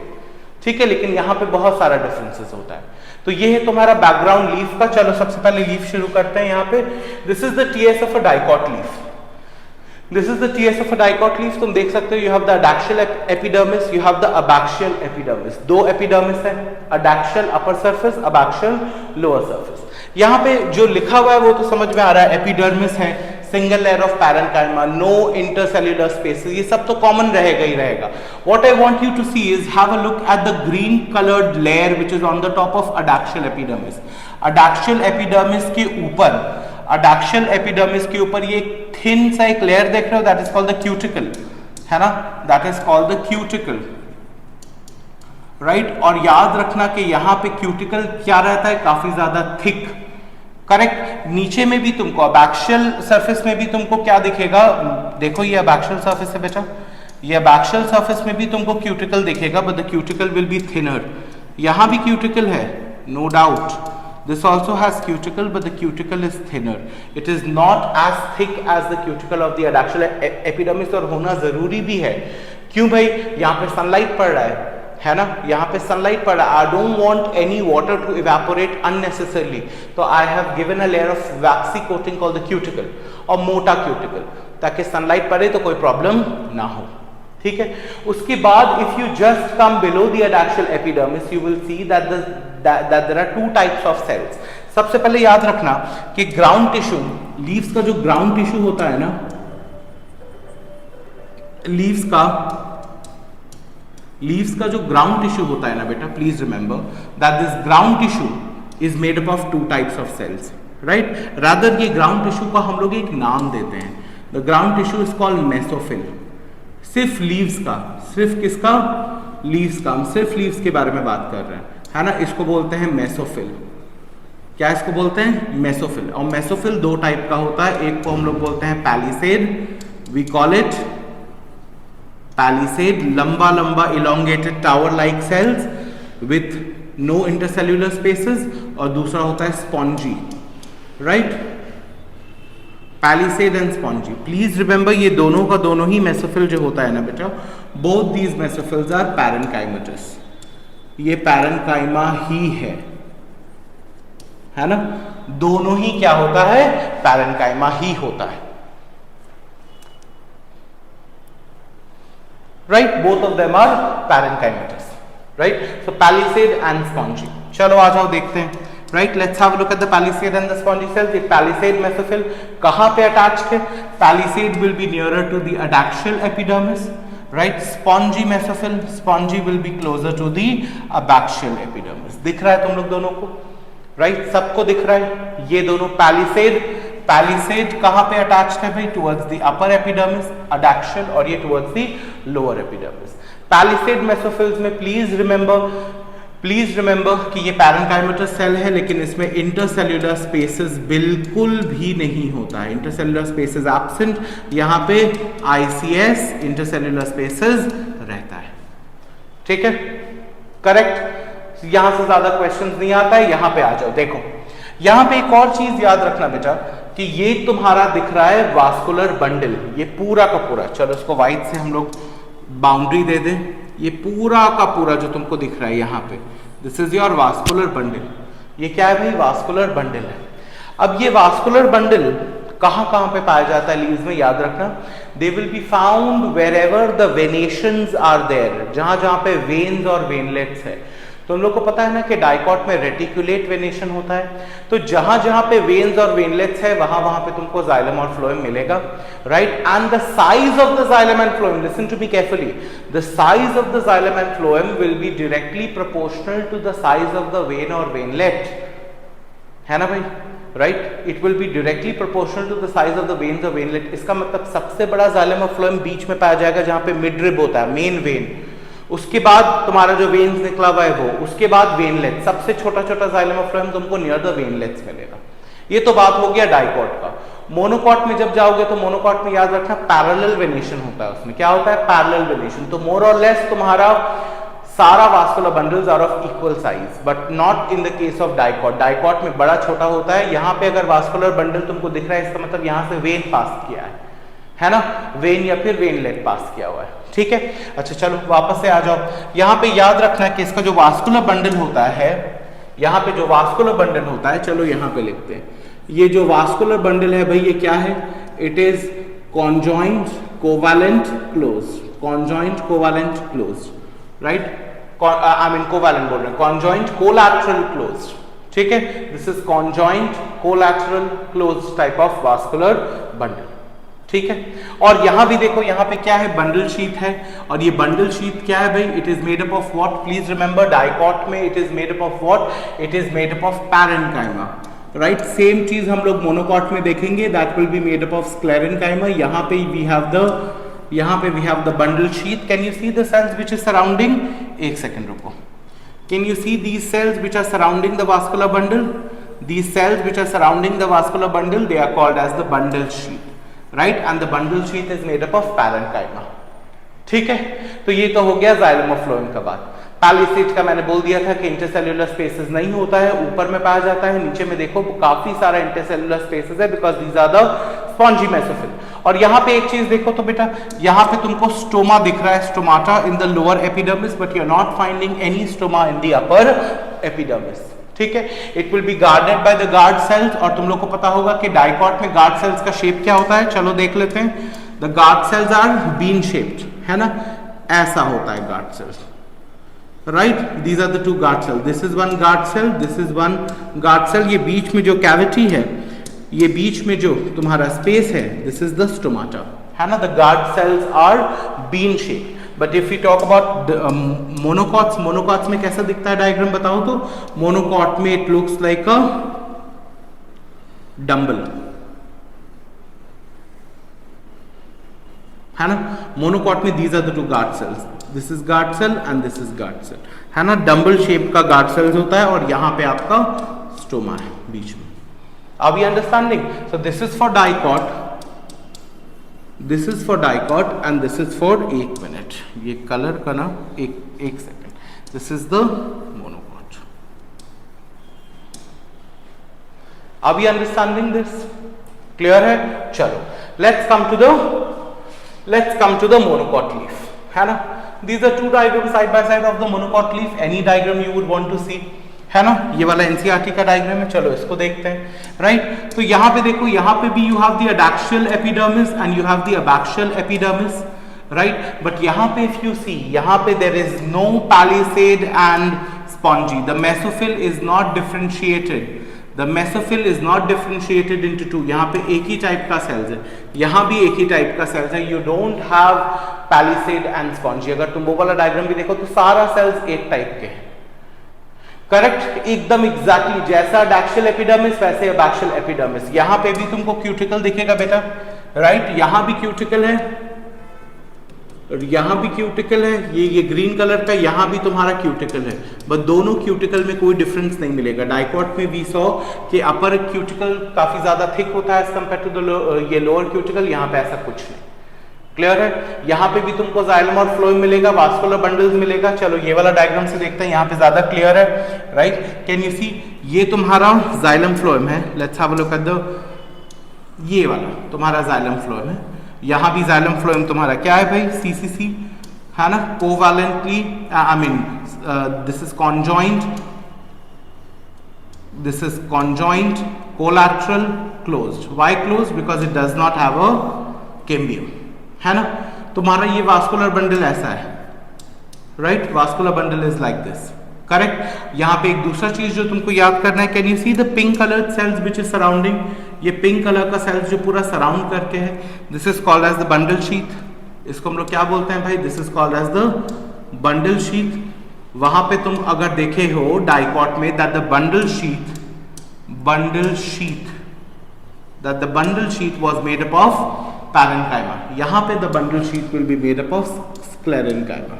ठीक है। लेकिन यहाँ पे बहुत सारा डिफरेंसेस होता है। तो ये है तुम्हारा बैकग्राउंड लीफ का। चलो सबसे पहले लीफ शुरू करते हैं। यहाँ पे this is the TS of a dicot leaf, this is the TS of a dicot leaf. तुम देख सकते हो, you have the adaxial epidermis, you have the abaxial epidermis. दो एपिडर्मिस है, adaxial upper surface, abaxial lower surface. यहाँ पे जो लिखा हुआ है वो तो समझ में आ रहा है, एपिडर्मिस है, single layer of parenchyma, no intercellular spaces, ये सब तो कॉमन रहेगा ही रहेगा। What I want you to see is have a look at the green coloured layer which is on the top of adaxial epidermis. Adaxial epidermis के ऊपर, अडैक्सियल epidermis के ऊपर ये थिन सा एक लेयर देख रहे हो, that is called the cuticle, है ना, that is called the cuticle, right. और याद रखना कि यहाँ पे क्यूटिकल क्या रहता है, काफी ज्यादा थिक, करेक्ट। नीचे में भी तुमको अबैक्सियल सरफेस में भी तुमको क्या दिखेगा, देखो ये अबैक्सियल सरफेस है बेटा, ये अबैक्सियल सरफेस में भी तुमको क्यूटिकल दिखेगा, but the cuticle will be thinner. यहां भी क्यूटिकल है, no doubt, this also has cuticle, but the cuticle is thinner, it is not as thick as the cuticle of the adaxial epidermis. और होना जरूरी भी है, क्यों भाई, यहाँ पे सनलाइट पड़ रहा है ना, यहाँ पे सनलाइट पड़ रहा है। I don't want any water to evaporate unnecessarily, तो I have given a layer of waxy coating called the cuticle, और मोटा क्यूटिकल, ताकि सनलाइट पड़े तो कोई प्रॉब्लम ना हो, ठीक है। उसके बाद if you just come below the adaxial epidermis, you will see that there are two types of cells. सबसे पहले याद रखना कि ग्राउंड टिश्यू, लीव्स का जो ग्राउंड टिश्यू होता है ना, लीव्स का जो ग्राउंड टिश्यू होता है ना बेटा, please remember that this ground tissue is made up of two types of cells, right. Rather ये ग्राउंड टिश्यू को हम लोग एक नाम देते हैं, the ground tissue is called mesophyll. सिर्फ लीव्स का, सिर्फ किसका, लीव्स का, हम सिर्फ लीव्स के बारे में बात कर रहे हैं, है ना। इसको बोलते हैं मेसोफिल। क्या इसको बोलते हैं? मेसोफिल। और मेसोफिल दो टाइप का होता है, एक को हम लोग बोलते हैं palisade, we call it palisade, लंबा लंबा elongated tower like cells with no intercellular spaces, और दूसरा होता है spongy, right, palisade and spongy. Please remember ये दोनों का दोनों ही मेसोफिल जो होता है ना बेटा, बोथ दीज मेसोफिल्स आर पैरेन्काइमेटस, ये पैरेन्काइमा ही है ना, दोनों ही क्या होता है? पैरेन्काइमा ही होता है, right, both of them are parenchymatous, right. So palisade and spongy. चलो आ जाओ देखते हैं, right, let's have a look at the palisade and the spongy cells. ये पैलिसेड मेसोफिल कहां पे अटैच्ड है? Palisade will be nearer to the adaxial epidermis, right, spongy mesophyll, spongy will be closer to the abaxial epidermis. दिख रहा है तुम लोग दोनों को, राइट, सबको दिख रहा है। ये दोनों पैलिसेड कहां पे अटैच्ड है भाई? Towards the upper epidermis, adaxial, और ये towards the lower epidermis. Palisade mesophylls में प्लीज रिमेंबर कि ये पैरेन्काइमेटस सेल है, लेकिन इसमें इंटरसेल्यूलर स्पेसेस बिल्कुल भी नहीं होता है, इंटरसेल्यूलर स्पेसेस एब्सेंट। यहां पे ICS इंटरसेल्यूलर स्पेसेस रहता है, ठीक है, करेक्ट। यहां से ज्यादा क्वेश्चंस नहीं आता है, यहां पे आ जाओ। देखो यहां पे एक और चीज याद रखना बेटा कि ये तुम्हारा दिख रहा है वास्कुलर बंडल, ये पूरा का पूरा, चलो इसको व्हाइट से हम लोग बाउंड्री दे दें, ये पूरा का पूरा जो तुमको दिख रहा है यहाँ पे, this is your vascular bundle. ये क्या है भाई? वास्कुलर बंडल है। अब ये वास्कुलर बंडल कहां पे पाया जाता है लीव्स में? याद रखना, they will be found wherever the venations are there, जहां पे वेन्स और वेनलेट्स है। तुम लोग को पता है ना कि डाइकॉट में रेटिकुलेट वेनेशन होता है, तो जहां पे वेन्स और वेनलेट्स है वहां पे तुमको जाइलम और फ्लोएम मिलेगा, right. And the size of the xylem and phloem, listen to me carefully, the size of the xylem and phloem will be directly proportional to the size of the vein और veinlet, है ना भाई, right, it will be directly proportional to the size of the veins और veinlet. इसका मतलब सबसे बड़ा xylem और फ्लोएम बीच में पाया जाएगा जहां पे मिडरिब होता है, मेन वेन, उसके बाद तुम्हारा जो वेन्स निकला हुआ है वो, उसके बाद वेनलेट, सबसे छोटा जाइलम और फ्लोएम तुमको नियर द वेनलेट्स मिलेगा। ये तो बात हो गया डाइकॉट का। मोनोकॉट में जब जाओगे तो मोनोकॉट में याद रखना पैरेलल वेनेशन होता है, उसमें क्या होता है? Parallel venation. तो मोर और लेस तुम्हारा सारा vascular bundles are of equal size, but not in the case of dicot. Dicot में बड़ा छोटा होता है। यहाँ पे अगर वास्कुलर बंडल तुमको दिख रहा है, इसका मतलब यहाँ से वेन पास किया है ना, वेन या फिर वेनलेट पास किया हुआ है, ठीक है। अच्छा चलो वापस से आ जाओ। यहाँ पे याद रखना है कि इसका जो वास्कुलर बंडल होता है, यहाँ पे जो वास्कुलर बंडल होता है, चलो यहाँ पे लिखते हैं, ये जो वास्कुलर बंडल है भाई ये क्या है? It is conjoint covalent close, conjoint covalent close, right, I mean covalent बोल रहे हैं, कॉन्जॉइंट कोलैटरल क्लोज, ठीक है। This is conjoint collateral close type of vascular bundle, ठीक है। और यहां भी देखो, यहां पे क्या है? बंडल शीथ है, और ये बंडल शीथ क्या है भाई? It is made up of what? Please remember, dicot में it is made up of what? It is made up of parenchyma, right. Same चीज हम लोग मोनोकॉट में देखेंगे, that will be made up of sclerenchyma. यहाँ पे we have the bundle sheath. Can you see the cells which is surrounding? एक second रुको। Can you see these cells which are surrounding the vascular bundle? These cells which are surrounding the vascular bundle, they are called as the bundle sheath, right? And the bundle sheath is made up of parenchyma. ठीक है, तो ये तो हो गया xylem और phloem का बात। पैलिसेड का मैंने बोल दिया था कि इंटरसेल्युलर स्पेसेस नहीं होता है, ऊपर में पाया जाता है, नीचे में देखो काफी सारा इंटरसेल्युलर स्पेसेस है because these are the spongy mesophyll. और यहाँ पे एक चीज देखो तो बेटा, यहाँ पे तुमको स्टोमा दिख रहा है, stomata in the lower epidermis, but you are not finding any stoma in the upper epidermis. ठीक है, it will be guarded by the guard cells. और तुम लोग को पता होगा कि डाइकॉट में गार्ड सेल्स का शेप क्या होता है, चलो देख लेते हैं। The guard cells are bean shaped, है ना, ऐसा होता है guard cells, right. These are the two guard cell, this is one guard cell, this is one guard cell. ये बीच में जो कैविटी है, ये बीच में जो तुम्हारा स्पेस है, दिस इज द स्टोमाटा, है ना। The guard cells are bean shaped. But if you talk about monocots, monocots में कैसा दिखता है डायग्राम बताओ तो? मोनोकॉट में it looks like a dumbbell, है ना। मोनोकॉट में these are the two guard cells, this is guard cell and this is guard cell, है ना, डम्बल शेप का गार्ड सेल्स होता है और यहाँ पे आपका स्टोमा है बीच में. Are we understanding? So this is for dicot, this is for dicot and this is for, एक मिनट ये कलर का ना, एक second, this is the monocot. Are we understanding this? Clear है? चलो let's come to the monocot leaf, है ना. These are two diagrams side by side of the monocot leaf. Any diagram you would want to see, है ना. ये वाला NCERT का diagram है, चलो इसको देखते हैं. राइट, तो यहाँ पे देखो, यहाँ पे भी you have the adaxial epidermis and you have the abaxial epidermis, right. But यहाँ पे इफ यू सी, यहाँ पे there is no palisade and spongy. The mesophyll is not differentiated, the mesophyll is not differentiated into two. यहाँ पे एक ही type का sales है, यहाँ भी एक ही टाइप का सेल्स है. You don't have palisade and spongy. अगर तुम वो वाला डायग्राम भी देखो तो सारा सेल्स एक टाइप के हैं. करेक्ट, एकदम एग्जैक्टली जैसा अडैक्सियल एपिडर्मिस वैसे अबैक्सियल एपिडर्मिस. यहाँ पे भी तुमको क्यूटिकल दिखेगा बेटा, राइट. यहाँ भी क्यूटिकल है और यहाँ भी क्यूटिकल है, ये ग्रीन कलर का, यहाँ भी तुम्हारा क्यूटिकल है. बट दोनों क्यूटिकल में कोई डिफरेंस नहीं मिलेगा. डाइकॉट में वी सॉ कि अपर क्यूटिकल काफी ज्यादा थिक होता है एज कंपेयर टू द ये लोअर क्यूटिकल. यहाँ पे ऐसा कुछ नहीं. क्लियर है? यहाँ पे भी तुमको जाइलम और फ्लोएम मिलेगा, वास्कुलर बंडल्स मिलेगा. चलो ये वाला डायग्राम से देखते हैं, यहाँ पे ज्यादा क्लियर है. राइट, कैन यू सी, ये तुम्हारा जाइलम फ्लोएम है. Let's have a look at the, ये वाला तुम्हारा जाइलम फ्लोएम है. यहाँ भी जाइलम फ्लोएम तुम्हारा क्या है भाई, सीसीसी, है ना, covalently, I mean this is conjoint, this is conjoint, collateral, closed. Why closed? Because it does not have a cambium, है ना. तुम्हारा ये वास्कुलर बंडल ऐसा है, right. Vascular bundle is like this. Correct. यहाँ पे एक दूसरा चीज जो तुमको याद करना है, can you see the pink coloured cells which is surrounding. ये पिंक कलर का सेल्स जो पूरा सराउंड करके है, this is called as the bundle sheath. इसको हम लोग क्या बोलते हैं भाई, this is called as the bundle sheath. वहां पे तुम अगर देखे हो डाइकॉट में that the bundle sheath that the bundle sheath was made up of parenchyma. यहाँ पे the bundle sheath will be made up of sclerenchyma.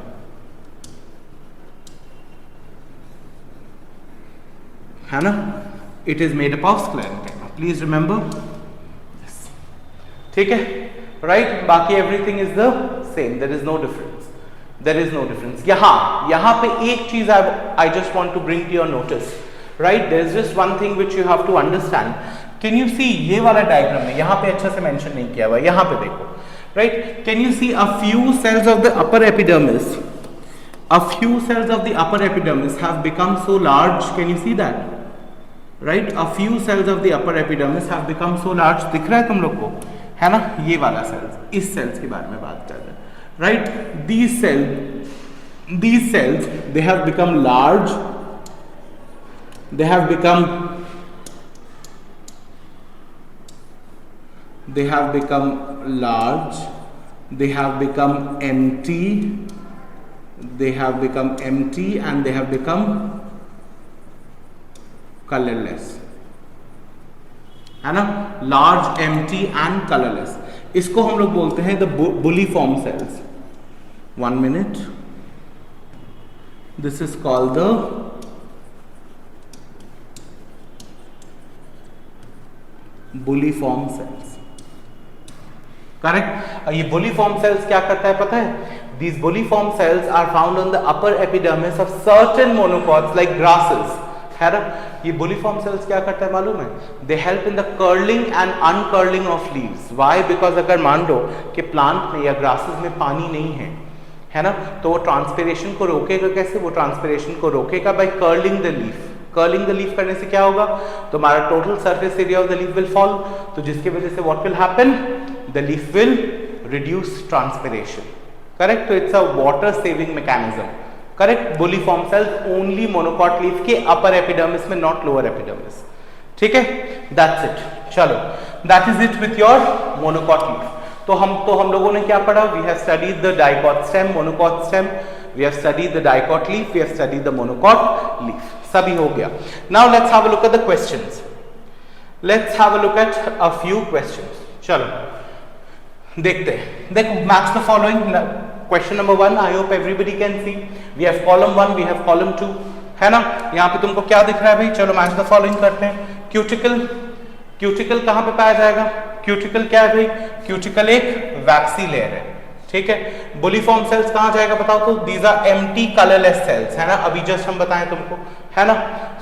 है ना, it is made up of sclerenchyma. Please remember this. ठीक है, right? बाकी everything is the same. There is no difference. There is no difference. यहाँ पे एक चीज I just want to bring to your notice. Right? There is just one thing which you have to understand. Can you see ये वाला diagram में यहाँ पे अच्छा से मेंशन नहीं किया हुआ, यहाँ पे देखो. Right? Can you see a few cells of the upper epidermis? A few cells of the upper epidermis have become so large. Can you see that? Right? A few cells of the upper epidermis have become so large. दिख रहा है तुम लोग को, है ना. ये वाला सेल्स, इस सेल्स के बारे में बात कर रहे हैं. Right? These cells, they have become large. They have become large, they have become empty, and they have become colorless, है ना. large, empty and colorless. इसको हम लोग बोलते हैं the bulliform cells. 1 minute. This is called the bulliform cells. Correct. ये bulliform cells क्या करता है पता है? These bulliform cells are found on the upper epidermis of certain monocots like grasses. है ना. ये bulliform cells क्या करता है मालूम है? They help in the curling and uncurling of leaves. Why? Because अगर मान लो कि प्लांट में या ग्रासेस में पानी नहीं है ना, तो वो ट्रांसपिरेशन को रोकेगा कैसे? वो ट्रांसपिरेशन को रोकेगा by curling the leaf. Curling the leaf करने से क्या होगा? तुम्हारा total surface area of the leaf will fall. तो जिसकी वजह से what will happen? The leaf will reduce transpiration. Correct. तो it's a water saving mechanism. Correct. Bulliform cells only monocot leaf के अपर एपिडर्मिस में, नॉट लोअर एपिडर्मिस. ठीक है, that's it. चलो, that is it with your monocot leaf. तो हम लोगों ने क्या पढ़ा? We have studied the dicot stem, monocot stem, we have studied the dicot leaf, we have studied the monocot leaf. सभी हो गया. Now let's have a look at the questions. Let's have a look at a few questions. चलो देखते हैं. देखो, match the following. Question number 1, I hope everybody can see, we have column 1, we have column 2, है ना। यहाँ पे तुमको क्या दिख रहा है भाई, चलो मैच द फॉलोइंग करते हैं। क्यूटिकल, क्यूटिकल कहाँ पे पाया जाएगा, क्यूटिकल क्या है भाई, क्यूटिकल एक वैक्सी लेयर है, ठीक है। बुलिफॉर्म सेल्स कहाँ जाएगा बताओ तो, these are empty colourless cells, है ना, अभी जस्ट हम बताएं तुमको, है ना।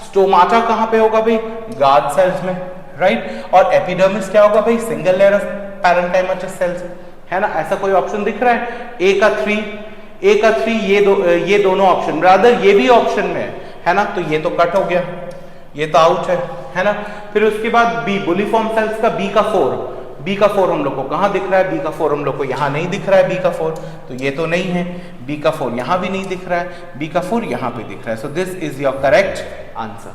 स्टोमाटा कहाँ पे होगा भाई, गार्ड सेल्स में, राइट। और एपिडर्मिस क्या होगा भाई, single layer of parenchymatous sales, है ना। ऐसा कोई ऑप्शन दिख रहा है, ए का 3, ये दोनों ऑप्शन, ब्रदर ये भी ऑप्शन में है ना, तो ये तो कट हो गया, ये तो आउट है ना। फिर उसके बाद बी, बुलिफॉर्म सेल्स का बी का 4 हम लोग को कहाँ दिख रहा है, बी का 4 हम लोग को यहाँ नहीं दिख रहा है, बी का 4 तो ये तो नहीं है, बी का 4 यहाँ भी नहीं दिख रहा है, बी का 4 यहाँ पे दिख रहा है। So this is your correct answer,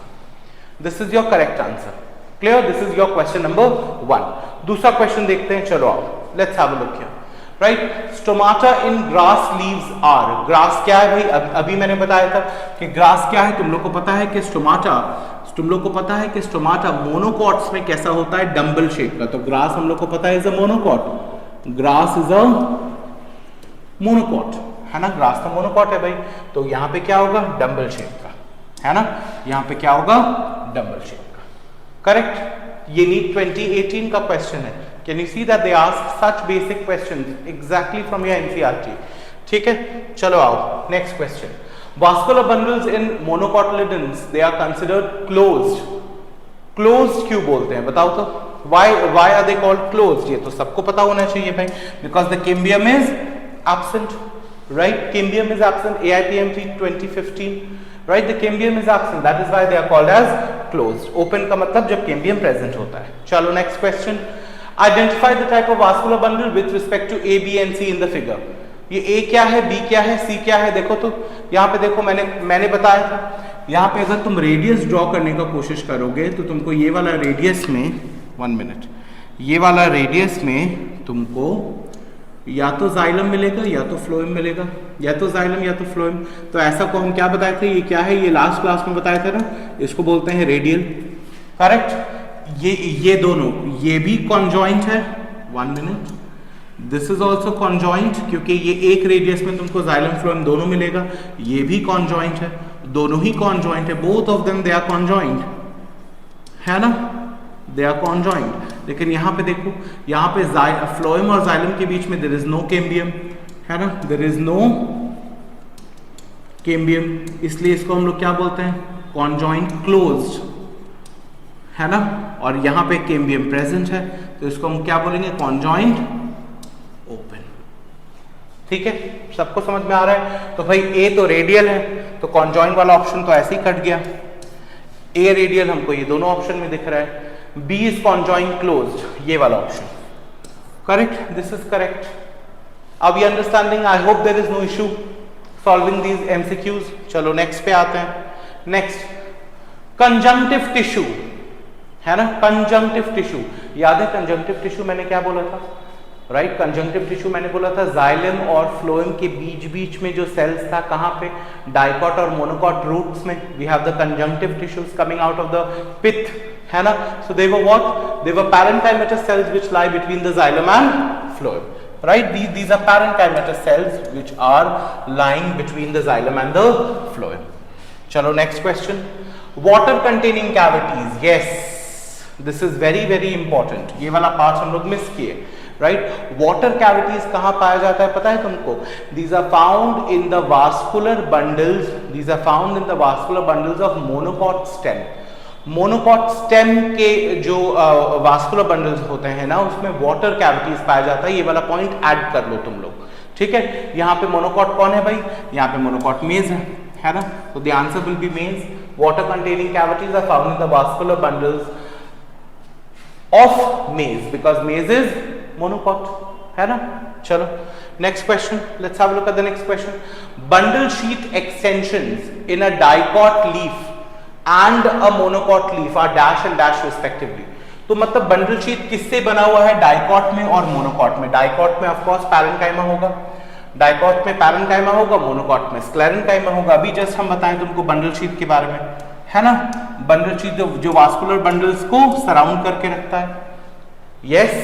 this is your correct answer, clear, this is your question number 1। दूसरा क्वेश्चन देखते हैं, चलो आओ, let's have a look here, right. Stomata in grass leaves are, grass क्या है भाई, अभी मैंने बताया था कि ग्रास क्या है, तुम लोग को पता है कि स्टोमाटा मोनोकॉट्स में कैसा होता है, डंबल शेप का। तो ग्रास हम लोग को पता है is a monocot, grass is a monocot, है ना, ग्रास तो मोनोकॉट है भाई। तो यहाँ पे क्या होगा, डंबल शेप का, है ना, यहाँ पे क्या होगा, डंबल शेप का, करेक्ट। ये नीट 2018 का क्वेश्चन है। Can you see that they ask such basic questions exactly from your NCERT? ठीक है, चलो आओ next question. Vascular bundles in monocotyledons they are considered closed. Closed क्यों बोलते हैं बताओ तो? Why are they called closed? ये तो सबको पता होना चाहिए भाई, because the cambium is absent, right? Cambium is absent. AIPMT 2015, right? The cambium is absent. That is why they are called as closed. Open का मतलब जब cambium present होता है। चलो next question. Identify the type of vascular bundle with respect to A, B and C in the figure. ये A क्या है, B क्या है, C क्या है, देखो तो यहाँ पे देखो, मैंने बताया था, यहाँ पे अगर तुम रेडियस ड्रॉ करने का कोशिश करोगे तो तुमको ये वाला रेडियस में, 1 मिनट, ये वाला रेडियस में तुमको या तो जाइलम मिलेगा या तो फ्लोएम मिलेगा, या तो जाइलम या तो फ्लोएम। तो ऐसा को हम क्या बताए थे, ये क्या है, ये लास्ट क्लास में बताया था ना, इसको बोलते हैं रेडियल, करेक्ट। ये दोनों, ये भी कॉन्जॉइंट है, 1 minute, this is also conjoint, क्योंकि ये एक रेडियस में तुमको जाइलम फ्लोएम दोनों मिलेगा, ये भी कॉन्जॉइंट है, दोनों ही कॉन्जॉइंट है, both of them they are conjoint, है ना, दे आर कॉन्जॉइंट। लेकिन यहाँ पे देखो, यहाँ पे फ्लोएम और जाइलम के बीच में देयर इज नो कैम्बियम, है ना, देयर इज नो कैम्बियम, इसलिए इसको हम लोग क्या बोलते हैं, कॉन्जॉइंट क्लोज्ड, है ना। और यहाँ पे कैम्बियम प्रेजेंट है, तो इसको हम क्या बोलेंगे, कॉन्जॉइंट ओपन, ठीक है, सबको समझ में आ रहा है। तो भाई ए तो रेडियल है, तो कॉन्जॉइंट वाला ऑप्शन तो ऐसे ही कट गया, ए रेडियल हमको ये दोनों ऑप्शन में दिख रहा है, बी इज कॉन्जॉइंट क्लोज्ड, ये वाला option, correct, this is correct. अब ये understanding, I hope there is no issue solving these MCQs. चलो नेक्स्ट पे आते हैं। नेक्स्ट, कंजंक्टिव टिश्यू, है ना, कंजंक्टिव टिश्यू, याद है कंजंक्टिव टिश्यू मैंने क्या बोला था, राइट, कंजंक्टिव टिश्यू मैंने बोला था जाइलम और फ्लोएम के बीच में जो सेल्स था, कहाँ पे, डाइकॉट और मोनोकॉट रूट्स में, we have the conjunctive tissues coming out of the pith, है ना। So they were what, they were parenchymatous cells which lie between the xylem and phloem, right, these are parenchymatous cells which are lying between the xylem and the phloem. chalo next question, water containing cavities, yes, this is very important, ये वाला part हम लोग miss किए, right? water cavities कहाँ पाया जाता है पता है तुमको, these are found in the vascular bundles, these are found in the vascular bundles of monocot stem. Monocot stem के जो वास्कुलर बंडल्स होते हैं ना, उसमें वाटर कैविटीज पाया जाता है, ये वाला पॉइंट ऐड कर लो तुम लोग, ठीक है। यहाँ पे मोनोकॉट कौन है भाई, यहाँ पे मोनोकॉट मेज है ना, तो the answer will be maize, water containing cavities are found in the vascular bundles of maize, because maize is monocot, है ना। चलो next question, let's have a look at the next question, bundle sheath extensions in a dicot leaf and a monocot leaf are dash and dash respectively. तो मतलब bundle sheath किससे बना हुआ है, dicot में और मोनोकॉट में। डाइकॉट में ऑफ कोर्स पैरेन्काइमा होगा, डाइकॉट में पैरेन्काइमा होगा, मोनोकॉट में स्क्लेरेन्काइमा होगा। अभी जस्ट हम बताएं तुमको बंडल शीट के बारे में, है ना, बंडल शीट जो वास्कुलर बंडल्स को सराउंड करके रखता है। Yes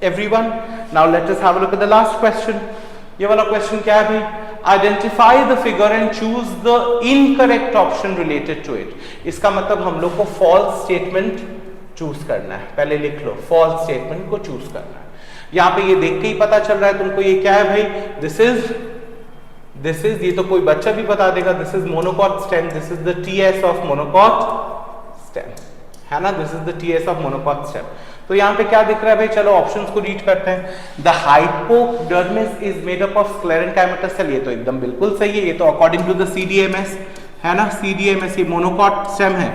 everyone, now let us have a look at the last question. ये वाला क्वेश्चन क्या है भाई? Identify the figure and choose the incorrect option related to it. इसका मतलब हम लोग को फॉल्स स्टेटमेंट चूज करना है। पहले लिख लो, फॉल्स स्टेटमेंट को चूज करना है। यहां पे ये देख के ही पता चल रहा है तुमको ये क्या है भाई? दिस इज, ये तो कोई बच्चा भी बता देगा, this is monocot stem, this is the TS of monocot stem, है ना? This is the TS of monocot stem. तो यहाँ पे क्या दिख रहा है भाई? चलो ऑप्शंस को रीड करते हैं। The hypodermis is made up of sclerenchymatous cell, ये तो एकदम बिल्कुल सही है, ये तो अकॉर्डिंग टू द सीडीएमएस, है ना? सीडीएमएस ये मोनोकॉट स्टेम है,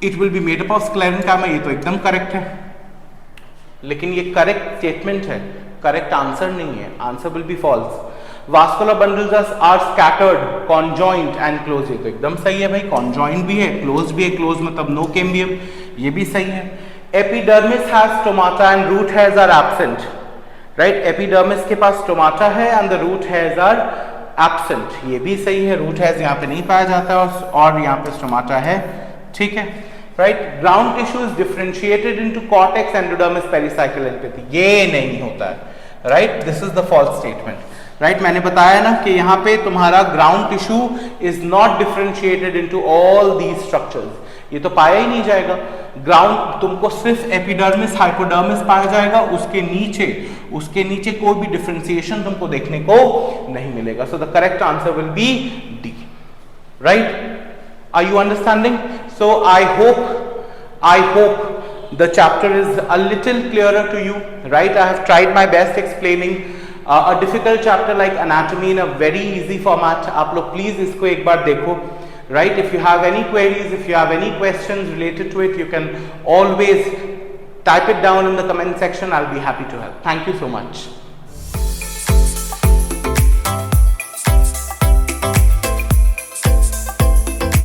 it will be made up of sclerenchyma, ये तो एकदम करेक्ट है। लेकिन ये करेक्ट स्टेटमेंट है, करेक्ट आंसर नहीं है, answer will be false. Vascular bundles are scattered, conjoint and close, ये तो एकदम सही है भाई, कॉन्जॉइंट भी है, क्लोज भी है, क्लोज मतलब नो कैम्बियम, ये भी सही है। Epidermis has stomata and root hairs are absent, right? Epidermis के पास स्टोमाटा है and the root hairs are absent, ये भी सही है, रूट हेयर्स यहाँ पे नहीं पाया जाता और यहाँ पे स्टोमाटा है, ठीक है, right? Ground tissue is differentiated into cortex, endodermis, pericycle and ये नहीं होता है, right? This is the false statement, right? मैंने बताया ना कि यहाँ पे तुम्हारा ground tissue is not differentiated into all these structures, ये तो पाया ही नहीं जाएगा। ग्राउंड तुमको सिर्फ एपिडर्मिस, हाइपोडर्मिस पाया जाएगा, उसके नीचे कोई भी डिफरेंशिएशन तुमको देखने को नहीं मिलेगा। So the correct answer will B D, right? Are you understanding? So I hope the chapter is a little clearer to you, right? I have tried my best explaining a difficult chapter like anatomy in a very easy format. आप लोग please इसको एक बार देखो, right? If you have any queries, if you have any questions related to it, you can always type it down in the comment section. I'll be happy to help. Thank you so much.